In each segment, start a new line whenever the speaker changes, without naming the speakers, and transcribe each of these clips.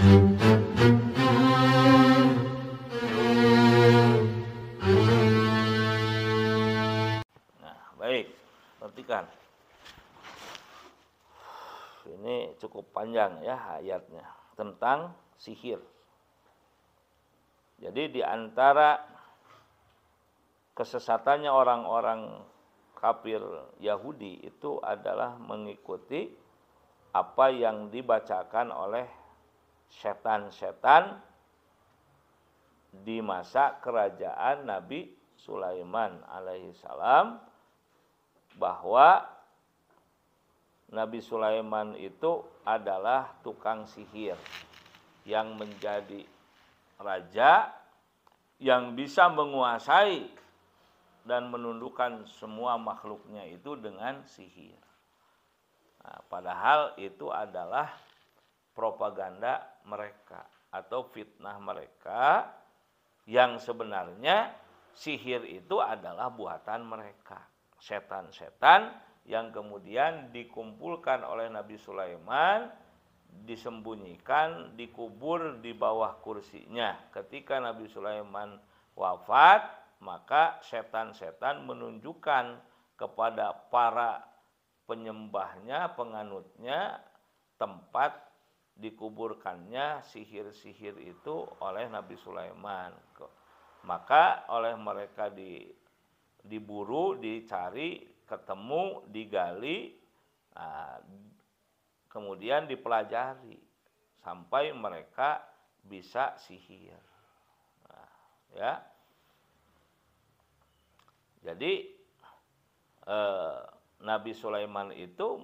Nah, baik, perhatikan. Ini cukup panjang ya ayatnya tentang sihir. Jadi di antara kesesatannya orang-orang kafir Yahudi itu adalah mengikuti apa yang dibacakan oleh setan-setan di masa kerajaan Nabi Sulaiman alaihissalam, bahwa Nabi Sulaiman itu adalah tukang sihir yang menjadi raja yang bisa menguasai dan menundukkan semua makhluknya itu dengan sihir. Nah, padahal itu adalah propaganda mereka atau fitnah mereka, yang sebenarnya sihir itu adalah buatan mereka, setan-setan yang kemudian dikumpulkan oleh Nabi Sulaiman, disembunyikan, dikubur di bawah kursinya. Ketika Nabi Sulaiman wafat, maka setan-setan menunjukkan kepada para penyembahnya, penganutnya, tempat dikuburkannya sihir-sihir itu oleh Nabi Sulaiman. Maka oleh mereka diburu, dicari, ketemu, digali, kemudian dipelajari sampai mereka bisa sihir. Nah, ya. Jadi Nabi Sulaiman itu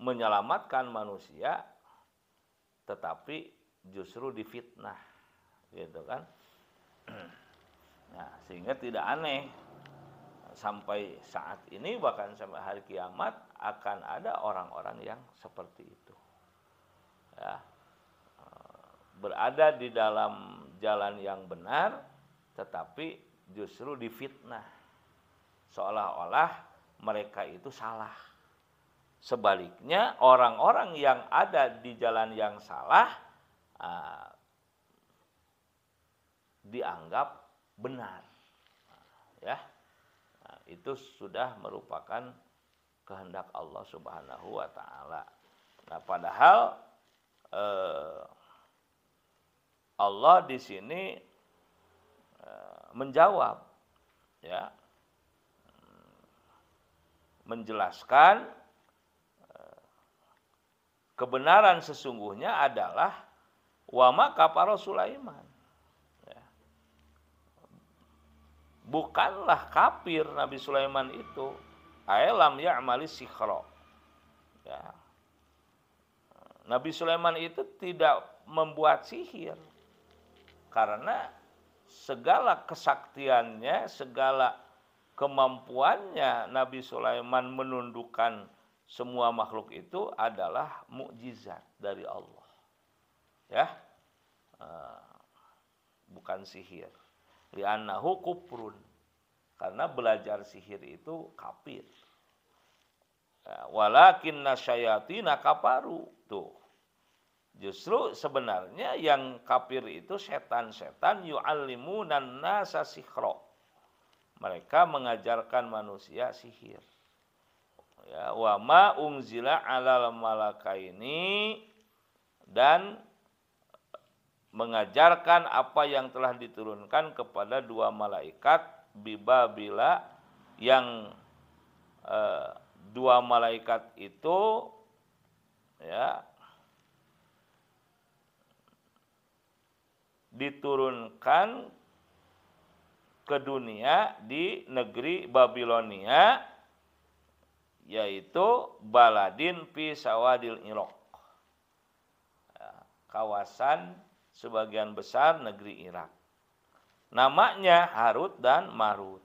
menyelamatkan manusia, tetapi justru difitnah, gitu kan? Nah, sehingga tidak aneh sampai saat ini, bahkan sampai hari kiamat akan ada orang-orang yang seperti itu, ya, berada di dalam jalan yang benar, tetapi justru difitnah, seolah-olah mereka itu salah. Sebaliknya orang-orang yang ada di jalan yang salah dianggap benar, ya. Nah, itu sudah merupakan kehendak Allah Subhanahu wa taala. Nah, padahal Allah di sini menjawab, ya, menjelaskan kebenaran sesungguhnya adalah wa ma kafara Sulaiman. Ya. Bukanlah kafir Nabi Sulaiman itu, alam ya'mali sikhra. Ya. Nabi Sulaiman itu tidak membuat sihir, karena segala kesaktiannya, segala kemampuannya Nabi Sulaiman menundukkan semua makhluk itu adalah mukjizat dari Allah, ya, bukan sihir. Li'annahu kufrun, karena belajar sihir itu kafir. Walakinna syayatina kafaru, tuh. Justru sebenarnya yang kafir itu setan-setan, yu'allimunan nasa sikhra. Mereka mengajarkan manusia sihir. Ya, wa ma unzila 'alal malakaini, dan mengajarkan apa yang telah diturunkan kepada dua malaikat Babila, yang dua malaikat itu, ya, diturunkan ke dunia di negeri Babilonia, yaitu baladin fi sawadil Iraq, kawasan sebagian besar negeri Irak. Namanya Harut dan Marut,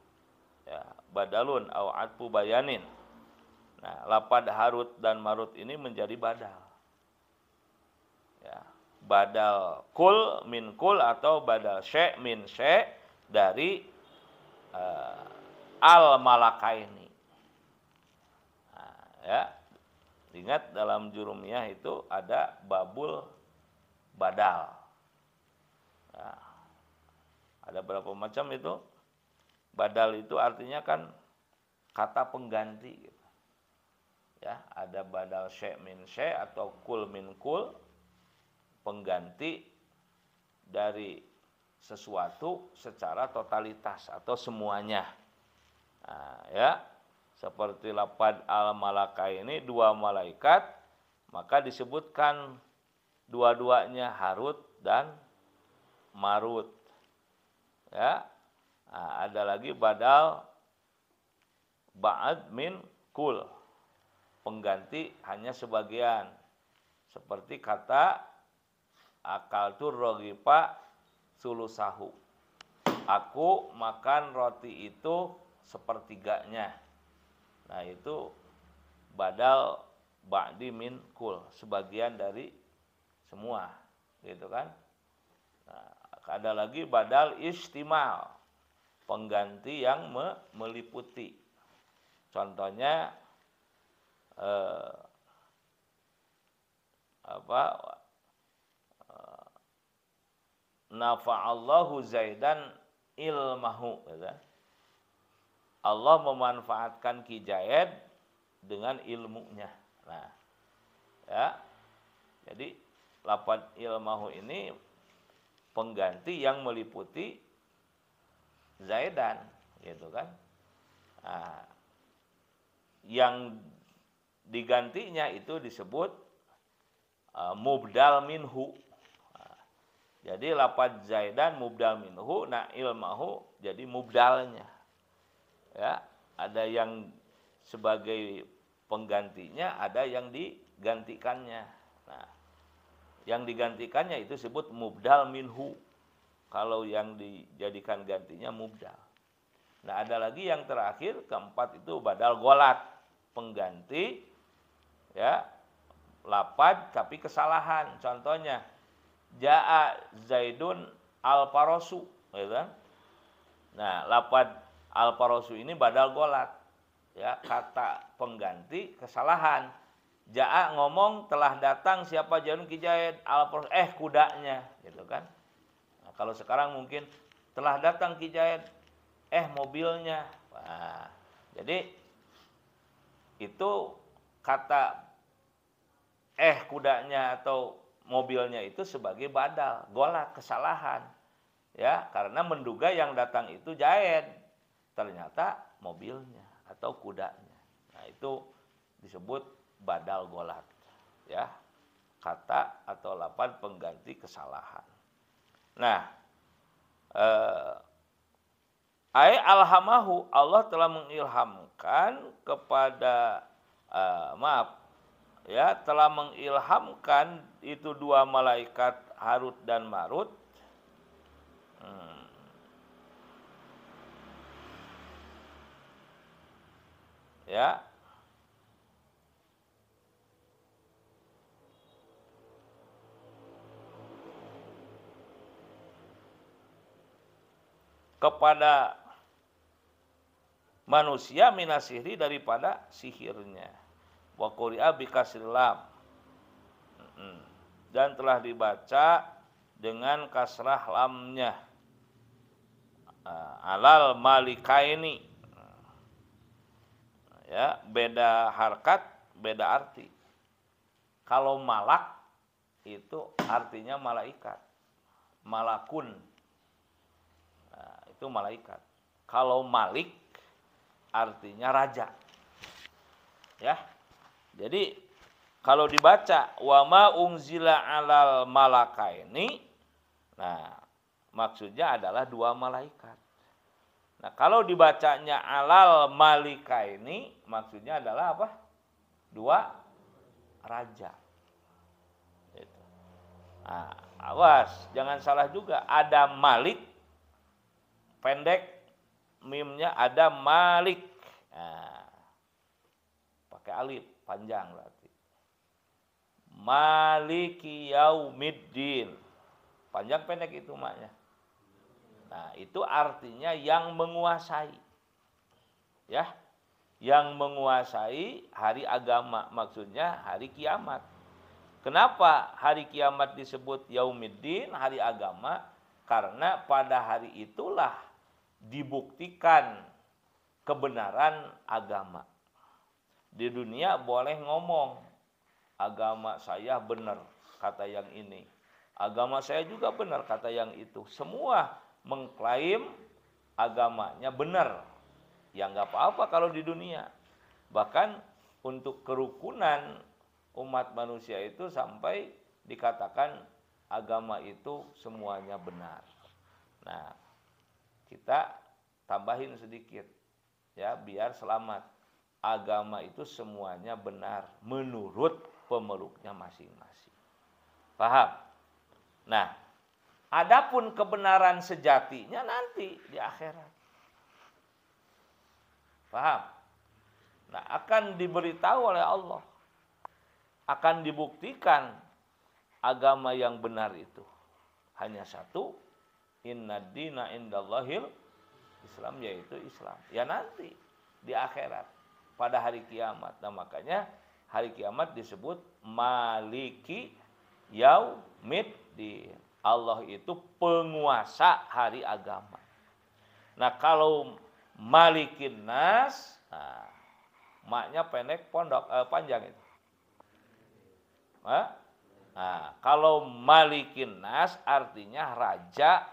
ya, badalun au atfu bayanin. Nah, lapad Harut dan Marut ini menjadi badal, ya, badal kul min kul atau badal syai' min syai' dari al malakaini. Ya, ingat dalam jurumiyah itu ada badal. Nah, ada berapa macam itu? Badal itu artinya kan kata pengganti gitu. Ya, ada badal syai' min syai' atau kul min kul, pengganti dari sesuatu secara totalitas atau semuanya. Nah, ya, seperti lapad al-malaka ini dua malaikat, maka disebutkan dua-duanya Harut dan Marut. Ya. Nah, ada lagi badal ba'ad min kul, pengganti hanya sebagian. Seperti kata akaltur rogipa sulusahu, aku makan roti itu sepertiganya. Nah, itu badal ba'di min kul, sebagian dari semua, gitu kan. Nah, ada lagi badal istimal, pengganti yang meliputi. Contohnya nafa'allahu Zaidan ilmahu, gitu. Allah memanfaatkan Ki Zaid dengan ilmunya. Nah, ya. Jadi lafaz ilmahu ini pengganti yang meliputi Zaidan, gitu kan. Nah, yang digantinya itu disebut mubdal minhu. Nah, jadi lafaz Zaidan mubdal minhu, nah ilmahu jadi mubdalnya. Ya, ada yang sebagai penggantinya, ada yang digantikannya. Nah, yang digantikannya itu disebut mubdal minhu. Kalau yang dijadikan gantinya mubdal. Nah, ada lagi yang terakhir, keempat itu badal golat, pengganti ya lapad tapi kesalahan. Contohnya jaa Zaidun al-Farosu, gitu kan? Nah, lapad al-Farosu ini badal golat, ya, kata pengganti kesalahan. Jaa ngomong telah datang siapa Zaidun Ki Zaid al-Farosu, kudanya, gitu kan. Nah, kalau sekarang mungkin telah datang Ki Zaid, mobilnya. Nah, jadi itu kata kudanya atau mobilnya itu sebagai badal, golat, kesalahan. Ya, karena menduga yang datang itu Zaid, ternyata mobilnya atau kudanya. Nah, itu disebut badal golat. Ya, kata atau lafaz pengganti kesalahan. Nah, alhamahu, Allah telah mengilhamkan kepada telah mengilhamkan itu dua malaikat Harut dan Marut ya kepada manusia minasihri, daripada sihirnya. Wa quri'a bi kasril lam, dan telah dibaca dengan kasrah lamnya. Alal malikaini, ya, beda harkat beda arti. Kalau malak itu artinya malaikat, malakun, nah, itu malaikat. Kalau malik artinya raja, ya. Jadi kalau dibaca wa ma unzila alal malakaini, nah maksudnya adalah dua malaikat. Nah, kalau dibacanya alal malikaini, maksudnya adalah apa? Dua raja. Gitu. Nah, awas, jangan salah juga. Ada malik, pendek, mimnya ada malik. Nah, pakai alif, panjang berarti. Maliki yaumiddin. Panjang pendek itu maknya. Nah, itu artinya yang menguasai. Ya. Yang menguasai hari agama, maksudnya hari kiamat. Kenapa hari kiamat disebut Yaumiddin, hari agama? Karena pada hari itulah dibuktikan kebenaran agama. Di dunia boleh ngomong, agama saya benar, kata yang ini. Agama saya juga benar, kata yang itu. Semua mengklaim agamanya benar. Ya nggak apa-apa kalau di dunia. Bahkan untuk kerukunan umat manusia itu sampai dikatakan agama itu semuanya benar. Nah, kita tambahin sedikit ya biar selamat. Agama itu semuanya benar menurut pemeluknya masing-masing. Paham? Nah, adapun kebenaran sejatinya nanti di akhirat. Paham? Nah, akan diberitahu oleh Allah. Akan dibuktikan agama yang benar itu hanya satu, inna dina indallahil Islam, yaitu Islam. Ya nanti di akhirat pada hari kiamat. Nah, makanya hari kiamat disebut Maliki Yaumiddin. Allah itu penguasa hari agama. Nah, kalau Malikin Nas, nah, maknya pendek pondok panjang itu. Nah, kalau Malikin Nas artinya raja,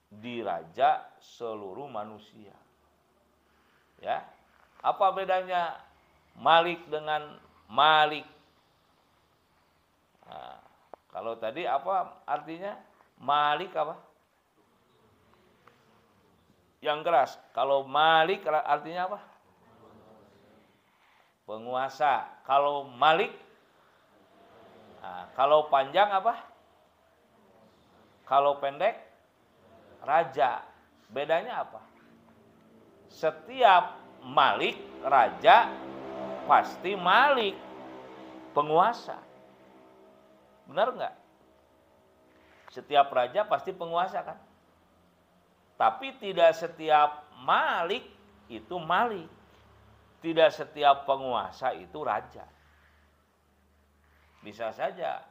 diraja seluruh manusia. Ya. Apa bedanya Malik dengan Malik? Nah, kalau tadi apa artinya? Malik apa? Yang keras. Kalau Malik artinya apa? Penguasa. Kalau Malik, nah, kalau panjang apa? Kalau pendek, raja. Bedanya apa? Setiap Malik, raja, pasti Malik, penguasa. Benar nggak? Setiap raja pasti penguasa kan? Tapi tidak setiap Malik itu Malik. Tidak setiap penguasa itu raja. Bisa saja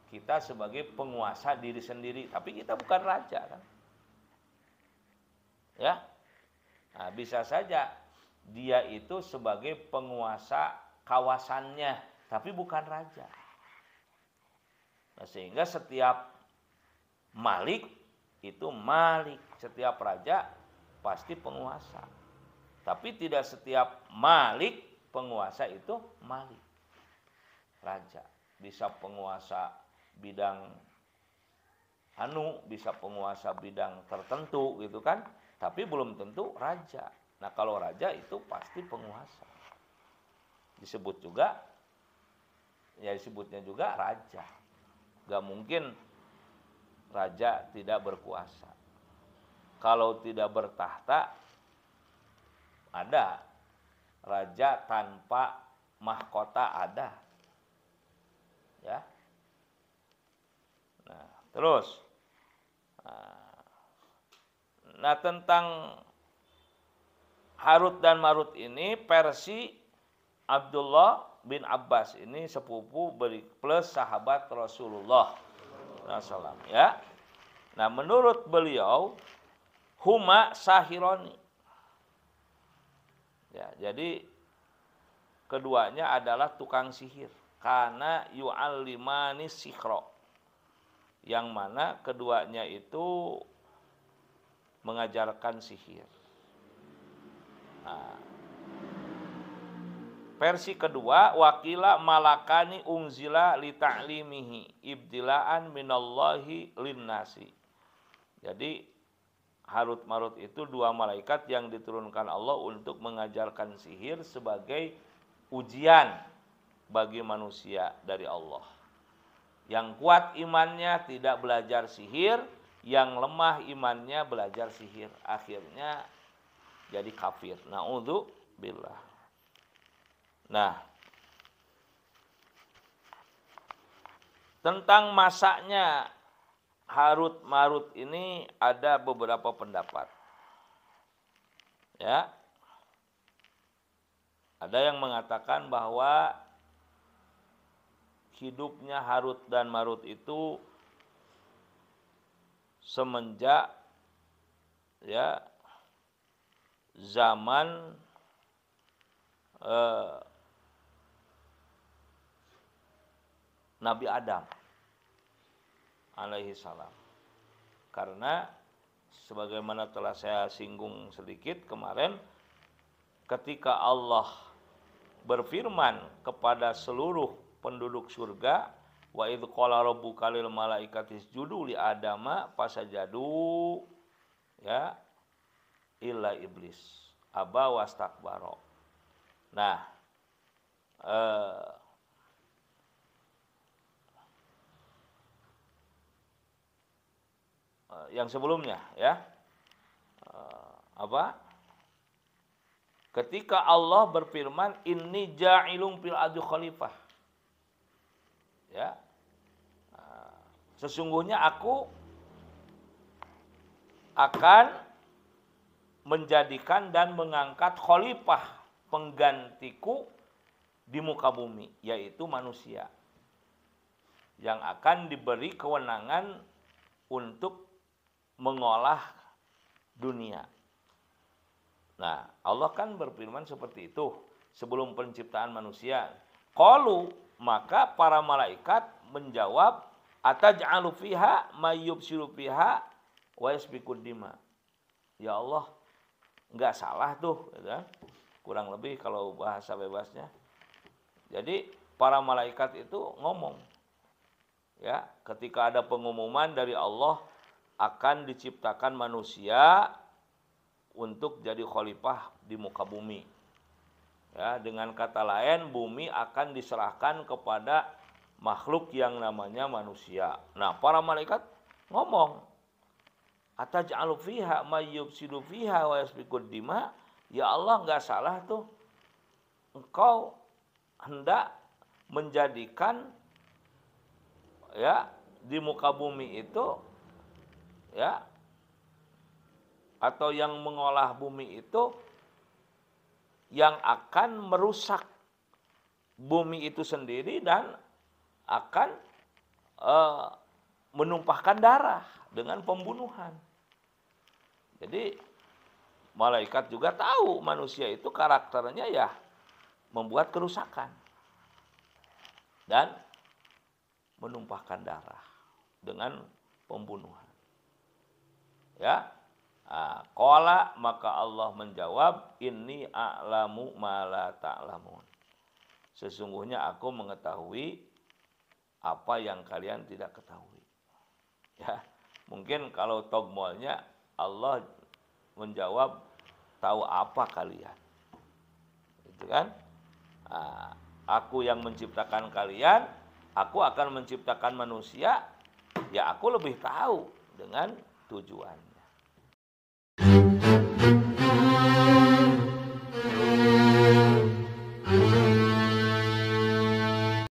kita sebagai penguasa diri sendiri, tapi kita bukan raja kan? Ya. Nah, bisa saja dia itu sebagai penguasa kawasannya, tapi bukan raja. Nah, sehingga setiap Malik itu Malik, setiap raja pasti penguasa. Tapi tidak setiap Malik penguasa itu Malik, raja. Bisa penguasa bidang bisa penguasa bidang tertentu gitu kan, tapi belum tentu raja. Nah, kalau raja itu pasti penguasa. Disebut juga, ya disebutnya juga raja. Gak mungkin raja tidak berkuasa. Kalau tidak bertahta, ada. Raja tanpa mahkota ada. Ya. Nah, terus. Nah, tentang Harut dan Marut ini versi Abdullah bin Abbas, ini sepupu plus sahabat Rasulullah SAW, ya. Nah, menurut beliau huma sahironi. Ya, jadi keduanya adalah tukang sihir. Karena yu'allimani sikhro. Yang mana keduanya itu mengajarkan sihir. Nah, versi kedua, wakila malakani unzila li ta'limihi ibtilaan minallahi linnasi. Jadi Harut Marut itu dua malaikat yang diturunkan Allah untuk mengajarkan sihir sebagai ujian bagi manusia dari Allah. Yang kuat imannya tidak belajar sihir, yang lemah imannya belajar sihir. Akhirnya jadi kafir. Na'udzubillah. Nah, tentang masaknya Harut Marut ini ada beberapa pendapat. Ya. Ada yang mengatakan bahwa hidupnya Harut dan Marut itu semenjak ya zaman Nabi Adam alaihi salam. Karena sebagaimana telah saya singgung sedikit kemarin, ketika Allah berfirman kepada seluruh penduduk surga, wa idz qala rabbuka lil malaikati isjudu li adama fasajadu ya illa iblis aba wastakbara. Nah, yang sebelumnya ya ketika Allah berfirman inni ja'ilun fil ardi khalifah ya sesungguhnya aku akan menjadikan dan mengangkat khalifah penggantiku di muka bumi, yaitu manusia yang akan diberi kewenangan untuk mengolah dunia. Nah, Allah kan berfirman seperti itu sebelum penciptaan manusia. Qalu, maka para malaikat menjawab, ataj'alu fiha may yufsidu fiha wa yasfikud dima. Ya Allah, enggak salah tuh, ya. Kurang lebih kalau bahasa bebasnya. Jadi para malaikat itu ngomong, ya, ketika ada pengumuman dari Allah akan diciptakan manusia untuk jadi khalifah di muka bumi. Ya, dengan kata lain, bumi akan diserahkan kepada makhluk yang namanya manusia. Nah, para malaikat ngomong, ataj'alu fiha may yufsidu fiha wa yasfikud dima. Ya Allah, enggak salah tuh. Engkau hendak menjadikan ya di muka bumi itu ya atau yang mengolah bumi itu yang akan merusak bumi itu sendiri dan akan menumpahkan darah dengan pembunuhan. Jadi malaikat juga tahu manusia itu karakternya ya membuat kerusakan dan menumpahkan darah dengan pembunuhan. Ya, qala maka Allah menjawab, inni a'lamu ma la ta'lamun. Sesungguhnya aku mengetahui apa yang kalian tidak ketahui. Ya, mungkin kalau togmolnya Allah menjawab, tahu apa kalian? Gitu kan? Aku yang menciptakan kalian, aku akan menciptakan manusia, ya aku lebih tahu dengan tujuan.